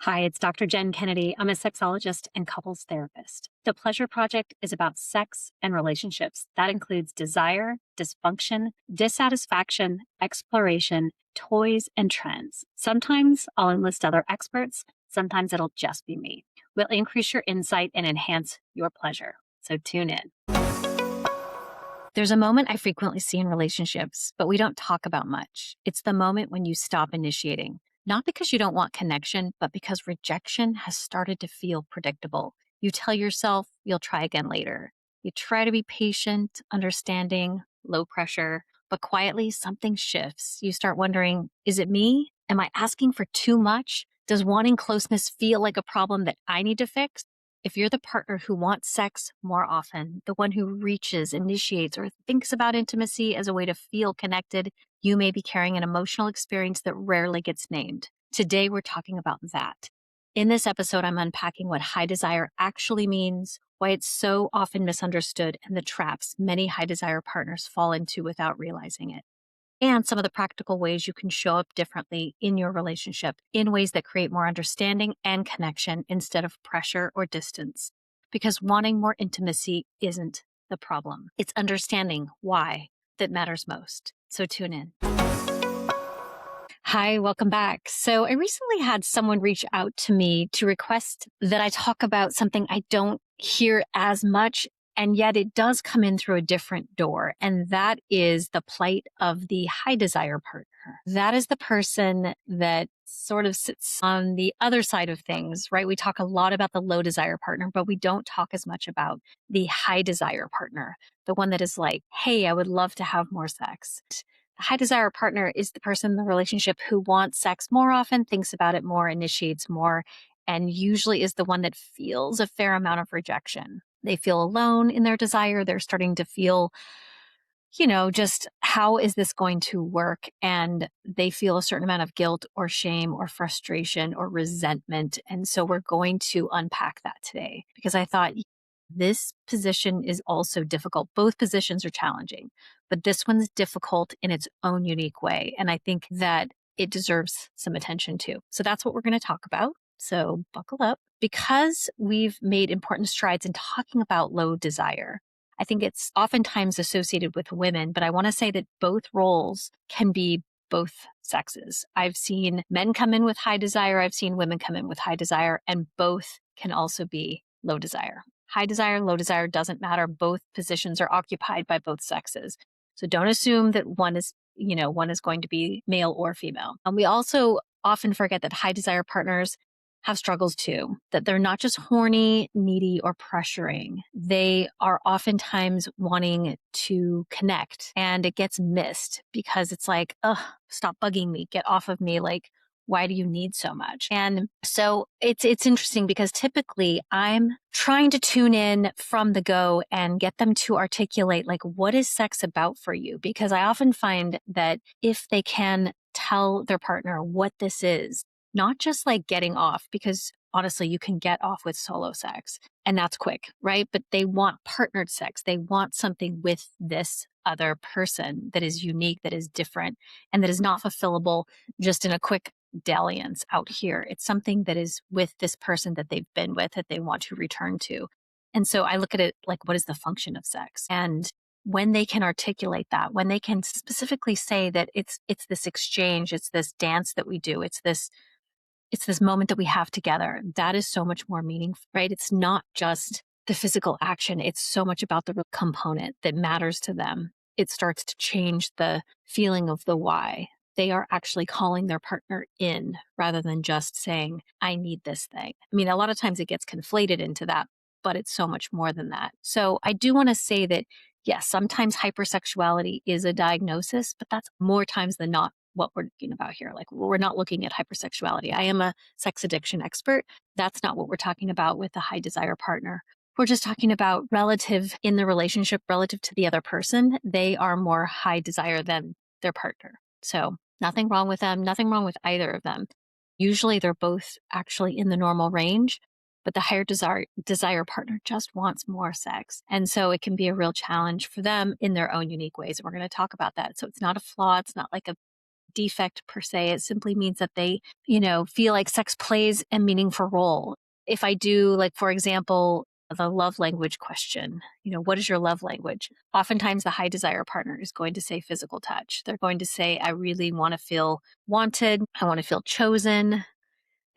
Hi, it's Dr. Jen Kennedy. I'm a sexologist and couples therapist. The Pleasure Project is about sex and relationships. That includes desire, dysfunction, dissatisfaction, exploration, toys, and trends. Sometimes I'll enlist other experts. Sometimes it'll just be me. We'll increase your insight and enhance your pleasure. So tune in. There's a moment I frequently see in relationships, but we don't talk about much. It's the moment when you stop initiating. Not because you don't want connection, but because rejection has started to feel predictable. You tell yourself you'll try again later. You try to be patient, understanding, low pressure, but quietly something shifts. You start wondering, is it me? Am I asking for too much? Does wanting closeness feel like a problem that I need to fix? If you're the partner who wants sex more often, the one who reaches, initiates, or thinks about intimacy as a way to feel connected, you may be carrying an emotional experience that rarely gets named. Today, we're talking about that. In this episode, I'm unpacking what high desire actually means, why it's so often misunderstood, and the traps many high desire partners fall into without realizing it, and some of the practical ways you can show up differently in your relationship in ways that create more understanding and connection instead of pressure or distance. Because wanting more intimacy isn't the problem. It's understanding why that matters most. So tune in. Hi, welcome back. So I recently had someone reach out to me to request that I talk about something I don't hear as much, and yet it does come in through a different door. And that is the plight of the high desire partner. That is the person that sort of sits on the other side of things, right? We talk a lot about the low desire partner, but we don't talk as much about the high desire partner, the one that is like, hey, I would love to have more sex. The high desire partner is the person in the relationship who wants sex more often, thinks about it more, initiates more, and usually is the one that feels a fair amount of rejection. They feel alone in their desire. They're starting to feel, just how is this going to work? And they feel a certain amount of guilt or shame or frustration or resentment. And so we're going to unpack that today because I thought this position is also difficult. Both positions are challenging, but this one's difficult in its own unique way. And I think that it deserves some attention too. So that's what we're going to talk about. So buckle up. Because we've made important strides in talking about low desire, I think it's oftentimes associated with women, but I want to say that both roles can be both sexes. I've seen men come in with high desire. I've seen women come in with high desire, and both can also be low desire. High desire, low desire doesn't matter. Both positions are occupied by both sexes. So don't assume that one is going to be male or female. And we also often forget that high desire partners have struggles too, that they're not just horny, needy, or pressuring. They are oftentimes wanting to connect, and it gets missed because it's like, stop bugging me, get off of me. Like, why do you need so much? And so it's interesting because typically I'm trying to tune in from the go and get them to articulate, like, what is sex about for you? Because I often find that if they can tell their partner what this is, not just like getting off, because honestly, you can get off with solo sex and that's quick, right? But they want partnered sex. They want something with this other person that is unique, that is different, and that is not fulfillable just in a quick dalliance out here. It's something that is with this person that they've been with, that they want to return to. And so I look at it like, what is the function of sex? And when they can articulate that, when they can specifically say that it's this exchange, it's this dance that we do, it's this moment that we have together, that is so much more meaningful, right? It's not just the physical action. It's so much about the component that matters to them. It starts to change the feeling of the why. They are actually calling their partner in rather than just saying, I need this thing. I mean, a lot of times it gets conflated into that, but it's so much more than that. So I do want to say that, yes, sometimes hypersexuality is a diagnosis, but that's more times than not what we're talking about here. Like, we're not looking at hypersexuality. I am a sex addiction expert. That's not what we're talking about with the high desire partner. We're just talking about relative in the relationship, relative to the other person. They are more high desire than their partner. So nothing wrong with them, nothing wrong with either of them. Usually they're both actually in the normal range, but the higher desire partner just wants more sex. And so it can be a real challenge for them in their own unique ways. And we're going to talk about that. So it's not a flaw. It's not like a defect per se. It simply means that they, feel like sex plays a meaningful role. If I do, like, for example, the love language question, what is your love language? Oftentimes, the high desire partner is going to say physical touch. They're going to say, I really want to feel wanted. I want to feel chosen,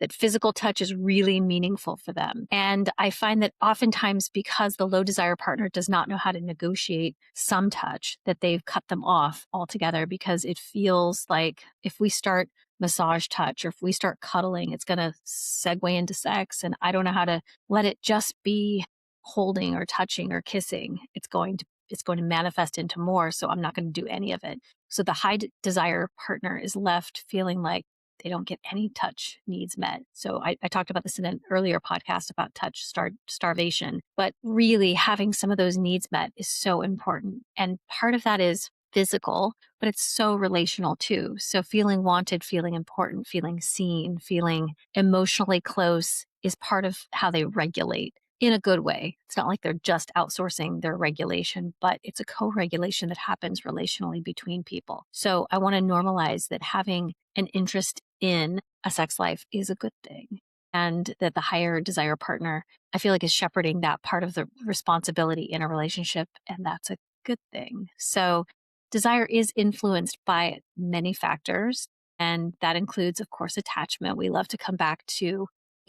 that physical touch is really meaningful for them. And I find that oftentimes, because the low desire partner does not know how to negotiate some touch, that they've cut them off altogether, because it feels like if we start massage touch or if we start cuddling, it's going to segue into sex. And I don't know how to let it just be holding or touching or kissing. It's going to manifest into more. So I'm not going to do any of it. So the high desire partner is left feeling like they don't get any touch needs met. So I talked about this in an earlier podcast about touch starvation, but really having some of those needs met is so important. And part of that is physical, but it's so relational too. So feeling wanted, feeling important, feeling seen, feeling emotionally close is part of how they regulate in a good way. It's not like they're just outsourcing their regulation, but it's a co-regulation that happens relationally between people. So I want to normalize that having an interest in a sex life is a good thing. And that the higher desire partner, I feel like, is shepherding that part of the responsibility in a relationship. And that's a good thing. So desire is influenced by many factors. And that includes, of course, attachment. We love to come back to,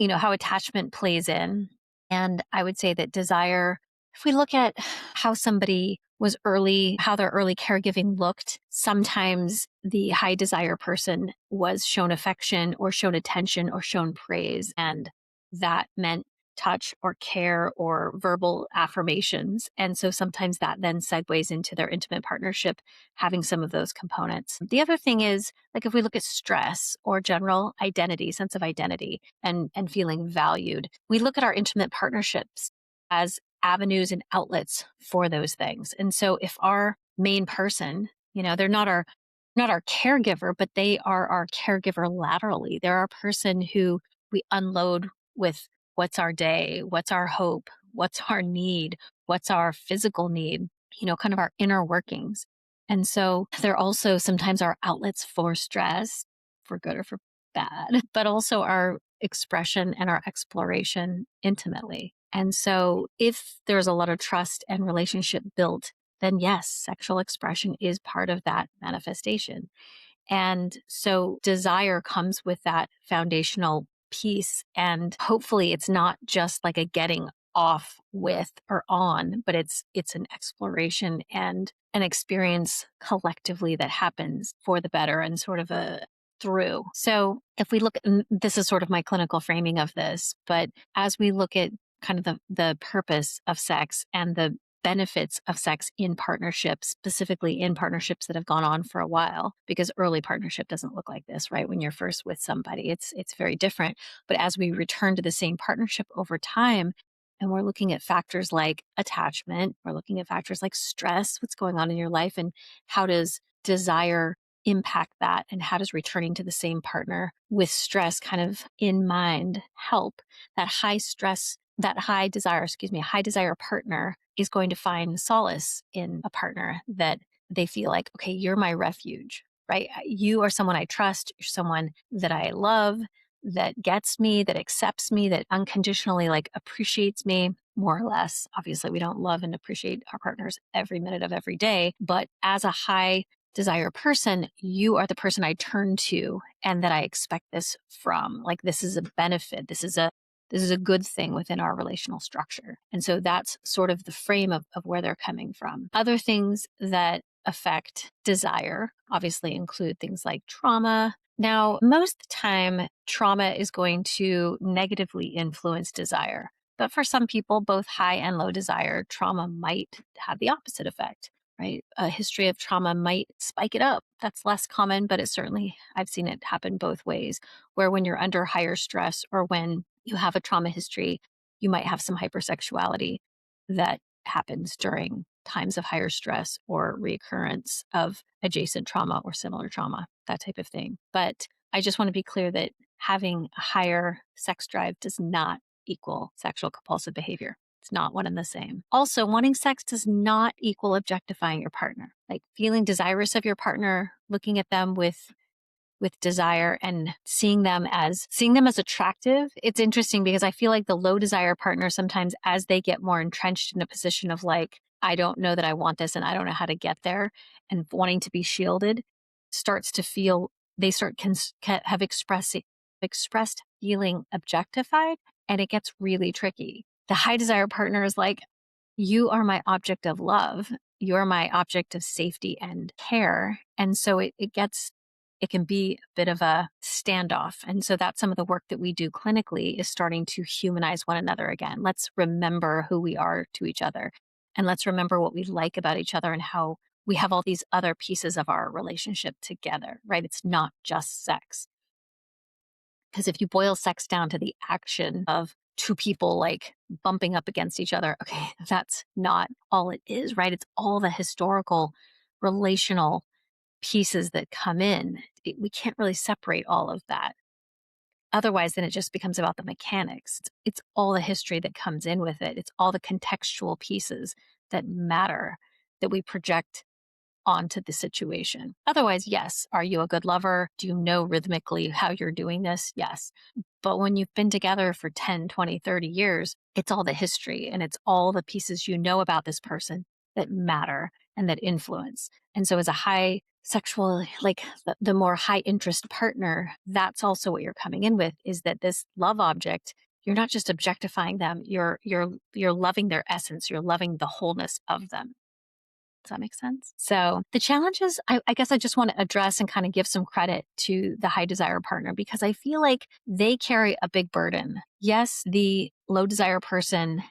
how attachment plays in. And I would say that desire, if we look at how somebody was how their early caregiving looked, sometimes the high desire person was shown affection or shown attention or shown praise. And that meant touch or care or verbal affirmations. And so sometimes that then segues into their intimate partnership, having some of those components. The other thing is, like, if we look at stress or general identity, sense of identity and feeling valued, we look at our intimate partnerships as avenues and outlets for those things. And so if our main person, they're not our caregiver, but they are our caregiver laterally. They're our person who we unload with what's our day, what's our hope, what's our need, what's our physical need, kind of our inner workings. And so they're also sometimes our outlets for stress, for good or for bad, but also our expression and our exploration intimately. And so if there's a lot of trust and relationship built, then yes, sexual expression is part of that manifestation. And so desire comes with that foundational piece. And hopefully it's not just like a getting off with or on, but it's an exploration and an experience collectively that happens for the better and sort of a through. So if we look, and this is sort of my clinical framing of this, but as we look at kind of the purpose of sex and the benefits of sex in partnerships, specifically in partnerships that have gone on for a while, because early partnership doesn't look like this, right? When you're first with somebody, it's very different. But as we return to the same partnership over time, and we're looking at factors like attachment, we're looking at factors like stress, what's going on in your life, and how does desire impact that, and how does returning to the same partner with stress kind of in mind help that high desire partner is going to find solace in a partner that they feel like, okay, you're my refuge, right? You are someone I trust. You're someone that I love, that gets me, that accepts me, that unconditionally like appreciates me, more or less. Obviously, we don't love and appreciate our partners every minute of every day, but as a high desire person, you are the person I turn to and that I expect this from. Like, this is a benefit. This is a good thing within our relational structure. And so that's sort of the frame of where they're coming from. Other things that affect desire obviously include things like trauma. Now, most of the time, trauma is going to negatively influence desire. But for some people, both high and low desire, trauma might have the opposite effect, right? A history of trauma might spike it up. That's less common, but I've seen it happen both ways, where when you're under higher stress or when you have a trauma history, you might have some hypersexuality that happens during times of higher stress or reoccurrence of adjacent trauma or similar trauma, that type of thing. But I just want to be clear that having a higher sex drive does not equal sexual compulsive behavior. It's not one and the same. Also, wanting sex does not equal objectifying your partner. Like feeling desirous of your partner, looking at them with with desire and seeing them as attractive. It's interesting because I feel like the low desire partner sometimes, as they get more entrenched in a position of like, I don't know that I want this and I don't know how to get there, and wanting to be shielded, starts to feel they start have expressed feeling objectified, and it gets really tricky. The high desire partner is like, you are my object of love. You're my object of safety and care. And so it can be a bit of a standoff. And so that's some of the work that we do clinically, is starting to humanize one another again. Let's remember who we are to each other. And let's remember what we like about each other and how we have all these other pieces of our relationship together, right? It's not just sex. Because if you boil sex down to the action of two people like bumping up against each other, okay, that's not all it is, right? It's all the historical, relational pieces that come in. We can't really separate all of that. Otherwise, then it just becomes about the mechanics. It's all the history that comes in with it. It's all the contextual pieces that matter that we project onto the situation. Otherwise, yes. Are you a good lover? Do you know rhythmically how you're doing this? Yes. But when you've been together for 10, 20, 30 years, it's all the history and it's all the pieces you know about this person that matter and that influence. And so as a high sexual, like the more high interest partner, that's also what you're coming in with, is that this love object, you're not just objectifying them, you're loving their essence, you're loving the wholeness of them. Does that make sense? So the challenges, I guess I just want to address and kind of give some credit to the high desire partner, because I feel like they carry a big burden. Yes, the low desire person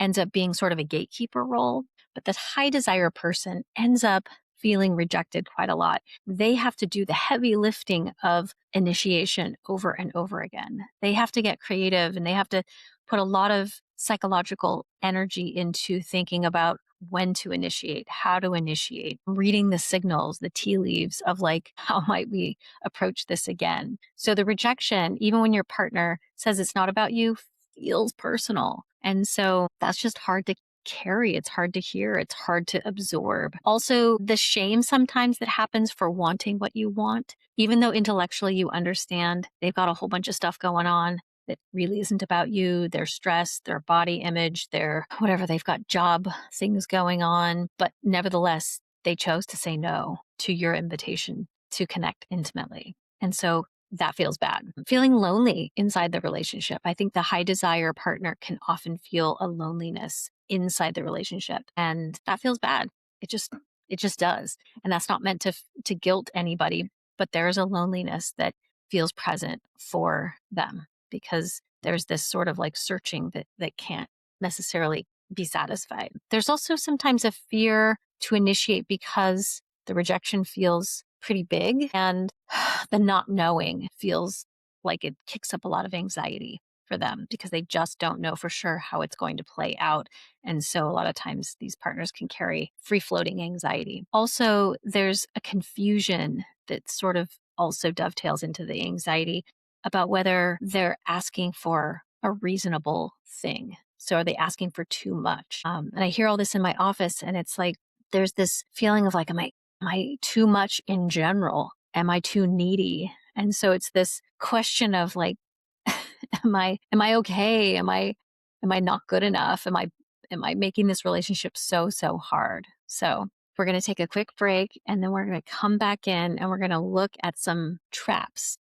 ends up being sort of a gatekeeper role, but the high desire person ends up feeling rejected quite a lot. They have to do the heavy lifting of initiation over and over again. They have to get creative and they have to put a lot of psychological energy into thinking about when to initiate, how to initiate, reading the signals, the tea leaves of like, how might we approach this again? So the rejection, even when your partner says it's not about you, feels personal. And so that's just hard to carry. It's hard to hear. It's hard to absorb. Also, the shame sometimes that happens for wanting what you want, even though intellectually you understand they've got a whole bunch of stuff going on that really isn't about you, their stress, their body image, their whatever, they've got job things going on. But nevertheless, they chose to say no to your invitation to connect intimately. And so that feels bad. Feeling lonely inside the relationship. I think the high desire partner can often feel a loneliness inside the relationship, and that feels bad. It just does. And that's not meant to guilt anybody, but there is a loneliness that feels present for them because there's this sort of like searching that can't necessarily be satisfied. There's also sometimes a fear to initiate because the rejection feels pretty big and the not knowing feels like it kicks up a lot of anxiety for them because they just don't know for sure how it's going to play out. And so a lot of times these partners can carry free floating anxiety. Also, there's a confusion that sort of also dovetails into the anxiety about whether they're asking for a reasonable thing. So are they asking for too much? And I hear all this in my office and it's like, there's this feeling of like, am I too much in general? Am I too needy? And so it's this question of like, am I okay? Am I not good enough? Am I making this relationship so hard? So we're going to take a quick break and then we're going to come back in and we're going to look at some traps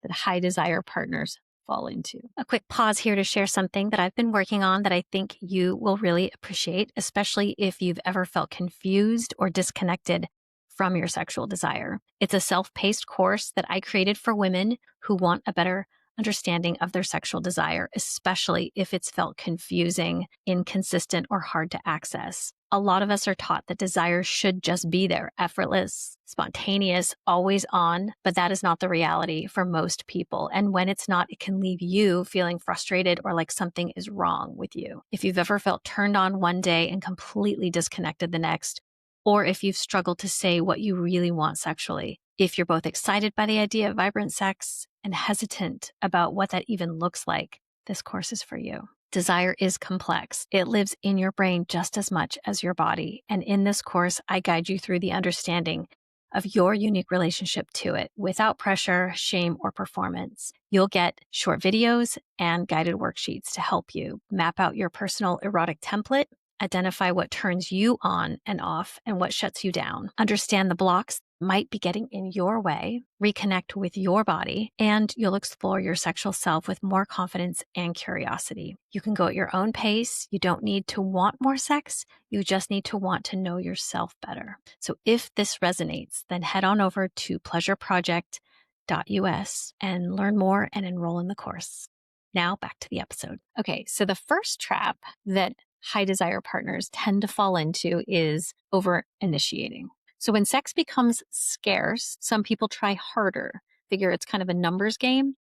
that high desire partners fall into. A quick pause here to share something that I've been working on that I think you will really appreciate, especially if you've ever felt confused or disconnected from your sexual desire. It's a self-paced course that I created for women who want a better understanding of their sexual desire, especially if it's felt confusing, inconsistent, or hard to access. A lot of us are taught that desire should just be there, effortless, spontaneous, always on, but that is not the reality for most people. And when it's not, it can leave you feeling frustrated or like something is wrong with you. If you've ever felt turned on one day and completely disconnected the next, or if you've struggled to say what you really want sexually, if you're both excited by the idea of vibrant sex and hesitant about what that even looks like, this course is for you. Desire is complex. It lives in your brain just as much as your body. And in this course, I guide you through the understanding of your unique relationship to it without pressure, shame, or performance. You'll get short videos and guided worksheets to help you map out your personal erotic template, identify what turns you on and off and what shuts you down, understand the blocks might be getting in your way, reconnect with your body, and you'll explore your sexual self with more confidence and curiosity. You can go at your own pace. You don't need to want more sex. You just need to want to know yourself better. So if this resonates, then head on over to pleasureproject.us and learn more and enroll in the course. Now back to the episode. Okay, so the first trap that high desire partners tend to fall into is over initiating. So when sex becomes scarce, some people try harder, figure it's kind of a numbers game.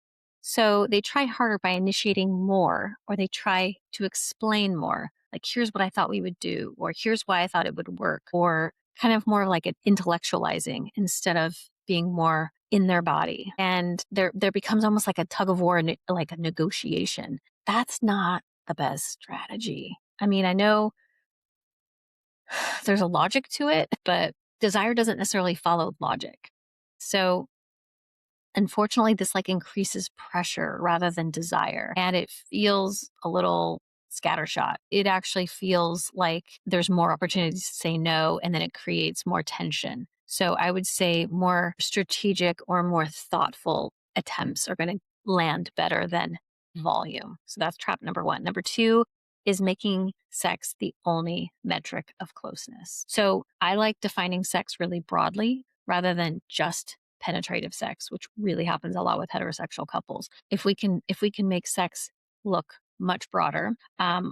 So they try harder by initiating more, or they try to explain more. Like, here's what I thought we would do, or here's why I thought it would work, or kind of more like an intellectualizing instead of being more in their body. And there becomes almost like a tug of war, like a negotiation. That's not the best strategy. I mean, I know there's a logic to it, but desire doesn't necessarily follow logic. So unfortunately, this like increases pressure rather than desire. And it feels a little scattershot. It actually feels like there's more opportunities to say no, and then it creates more tension. So I would say more strategic or more thoughtful attempts are going to land better than volume. So that's trap number one. Number two is making sex the only metric of closeness. So I like defining sex really broadly rather than just penetrative sex, which really happens a lot with heterosexual couples. If we can make sex look much broader.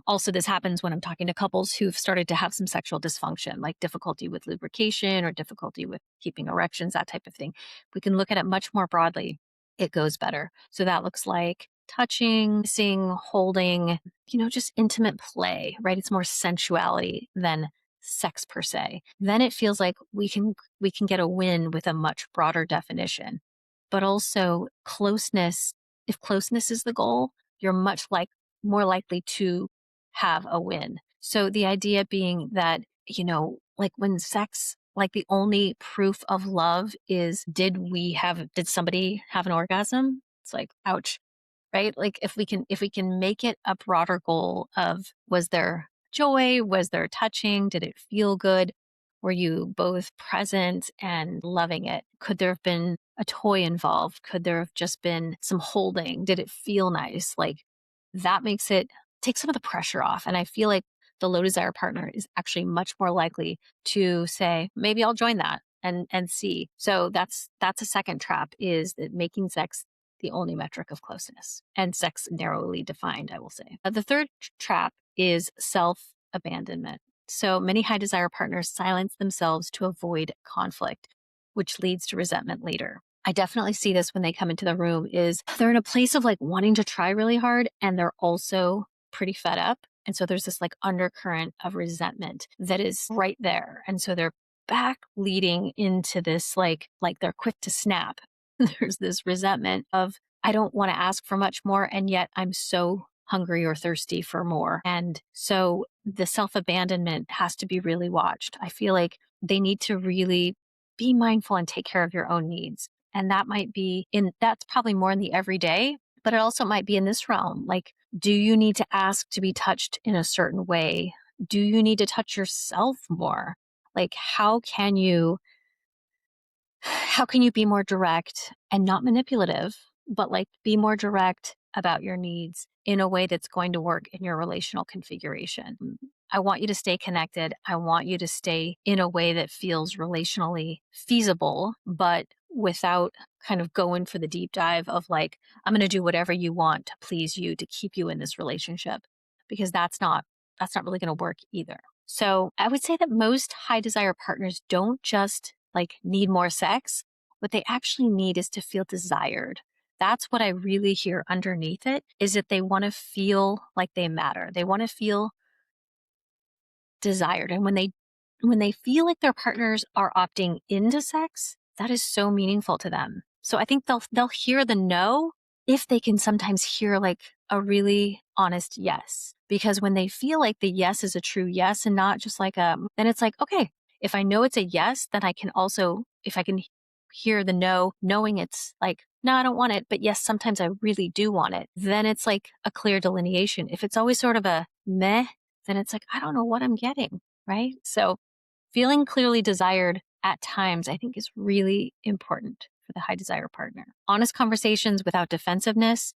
Also, this happens when I'm talking to couples who've started to have some sexual dysfunction, like difficulty with lubrication or difficulty with keeping erections, that type of thing. If we can look at it much more broadly, it goes better. So that looks like touching, kissing, holding, just intimate play, right? It's more sensuality than sex per se. Then it feels like we can get a win with a much broader definition. But also closeness, if closeness is the goal, you're more likely to have a win. So the idea being that, like when sex, like the only proof of love is did somebody have an orgasm? It's like, ouch, right? Like if we can make it a broader goal of, was there joy? Was there touching? Did it feel good? Were you both present and loving it? Could there have been a toy involved? Could there have just been some holding? Did it feel nice? Like that takes some of the pressure off. And I feel like the low desire partner is actually much more likely to say, maybe I'll join that and see. So that's a second trap, is that making sex the only metric of closeness, and sex narrowly defined, I will say. The third trap is self-abandonment. So many high desire partners silence themselves to avoid conflict, which leads to resentment later. I definitely see this when they come into the room, is they're in a place of like wanting to try really hard, and they're also pretty fed up. And so there's this like undercurrent of resentment that is right there. And so they're back leading into this like they're quick to snap. There's this resentment of, I don't want to ask for much more, and yet I'm so hungry or thirsty for more. And so the self-abandonment has to be really watched. I feel like they need to really be mindful and take care of your own needs. And that's probably more in the everyday, but it also might be in this realm. Like, do you need to ask to be touched in a certain way? Do you need to touch yourself more? Like, how can you be more direct and not manipulative, but like be more direct about your needs in a way that's going to work in your relational configuration? I want you to stay connected. I want you to stay in a way that feels relationally feasible, but without kind of going for the deep dive of like, I'm going to do whatever you want to please you, to keep you in this relationship, because that's not really going to work either. So I would say that most high desire partners don't just like need more sex. What they actually need is to feel desired. That's what I really hear underneath it, is that they want to feel like they matter. They want to feel desired. And when they feel like their partners are opting into sex, that is so meaningful to them. So I think they'll hear the no if they can sometimes hear like a really honest yes. Because when they feel like the yes is a true yes and not just like then it's like, okay, If I know it's a yes, then I can also, if I can hear the no, knowing it's like, no, I don't want it, but yes, sometimes I really do want it, then it's like a clear delineation. If it's always sort of a meh, then it's like, I don't know what I'm getting, right? So feeling clearly desired at times, I think, is really important for the high desire partner. Honest conversations without defensiveness,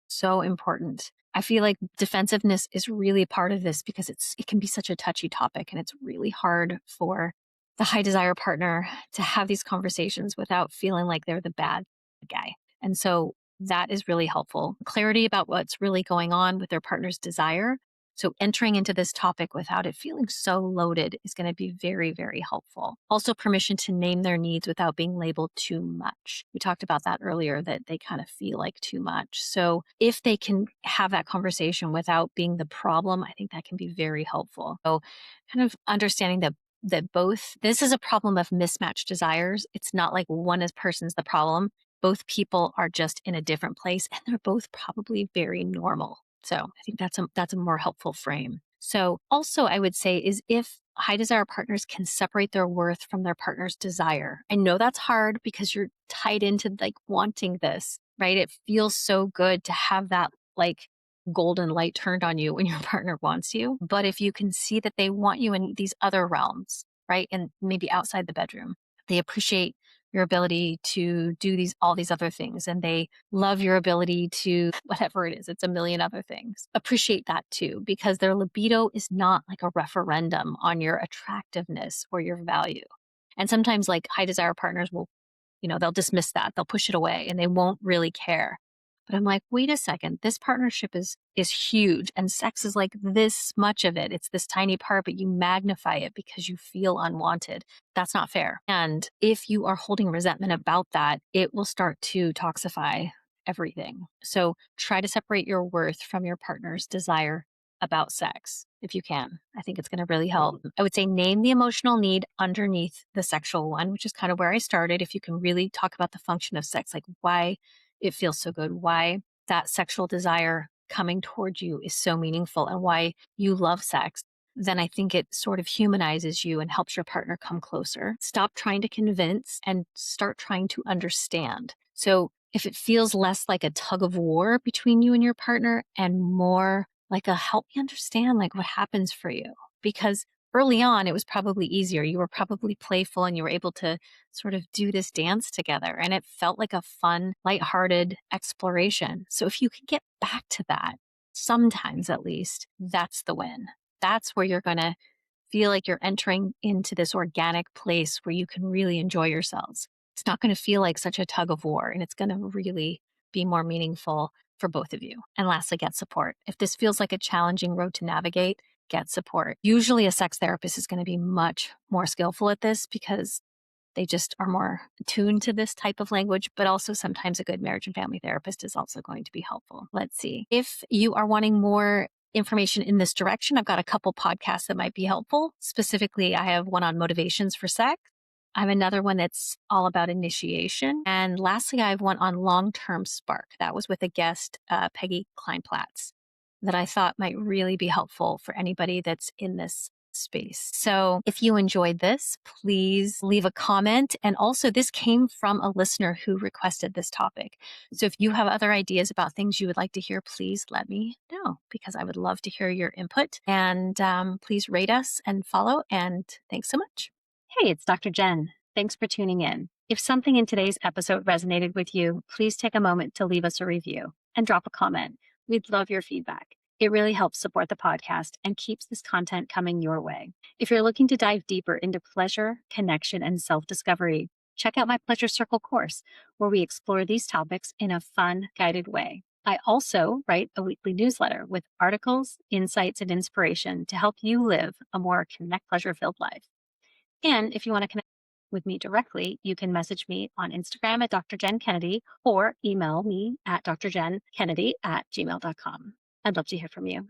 so important. I feel like defensiveness is really part of this because it can be such a touchy topic, and it's really hard for the high desire partner to have these conversations without feeling like they're the bad guy. And so that is really helpful. Clarity about what's really going on with their partner's desire. So entering into this topic without it feeling so loaded is going to be very, very helpful. Also, permission to name their needs without being labeled too much. We talked about that earlier, that they kind of feel like too much. So if they can have that conversation without being the problem, I think that can be very helpful. So kind of understanding that both, this is a problem of mismatched desires. It's not like one person's the problem. Both people are just in a different place, and they're both probably very normal. So I think that's a more helpful frame. So also I would say is if high desire partners can separate their worth from their partner's desire. I know that's hard because you're tied into like wanting this, right? It feels so good to have that like golden light turned on you when your partner wants you. But if you can see that they want you in these other realms, right? And maybe outside the bedroom, they appreciate your ability to do all these other things, and they love your ability to whatever it is. It's a million other things. Appreciate that too, because their libido is not like a referendum on your attractiveness or your value. And sometimes like high desire partners will, they'll dismiss that, they'll push it away, and they won't really care. But I'm like, wait a second, this partnership is huge, and sex is like this much of it. It's this tiny part, but you magnify it because you feel unwanted. That's not fair. And if you are holding resentment about that, it will start to toxify everything. So try to separate your worth from your partner's desire about sex if you can. I think it's going to really help. I would say name the emotional need underneath the sexual one, which is kind of where I started. If you can really talk about the function of sex, like why it feels so good, why that sexual desire coming towards you is so meaningful, and why you love sex, then I think it sort of humanizes you and helps your partner come closer. Stop trying to convince and start trying to understand. So if it feels less like a tug of war between you and your partner and more like a help me understand like what happens for you, because early on, it was probably easier. You were probably playful and you were able to sort of do this dance together, and it felt like a fun, lighthearted exploration. So if you can get back to that, sometimes at least, that's the win. That's where you're going to feel like you're entering into this organic place where you can really enjoy yourselves. It's not going to feel like such a tug of war, and it's going to really be more meaningful for both of you. And lastly, get support. If this feels like a challenging road to navigate, get support. Usually a sex therapist is going to be much more skillful at this because they just are more attuned to this type of language, but also sometimes a good marriage and family therapist is also going to be helpful. Let's see. If you are wanting more information in this direction, I've got a couple podcasts that might be helpful. Specifically, I have one on motivations for sex. I have another one that's all about initiation. And lastly, I have one on long-term spark. That was with a guest, Peggy Kleinplatz, that I thought might really be helpful for anybody that's in this space. So if you enjoyed this, please leave a comment. And also, this came from a listener who requested this topic. So if you have other ideas about things you would like to hear, please let me know, because I would love to hear your input. And please rate us and follow. And thanks so much. Hey, it's Dr. Jen. Thanks for tuning in. If something in today's episode resonated with you, please take a moment to leave us a review and drop a comment. We'd love your feedback. It really helps support the podcast and keeps this content coming your way. If you're looking to dive deeper into pleasure, connection, and self-discovery, check out my Pleasure Circle course, where we explore these topics in a fun, guided way. I also write a weekly newsletter with articles, insights, and inspiration to help you live a more pleasure-filled life. And if you want to connect with me directly, you can message me on Instagram at Dr. Jen Kennedy or email me at drjenkennedy@gmail.com. I'd love to hear from you.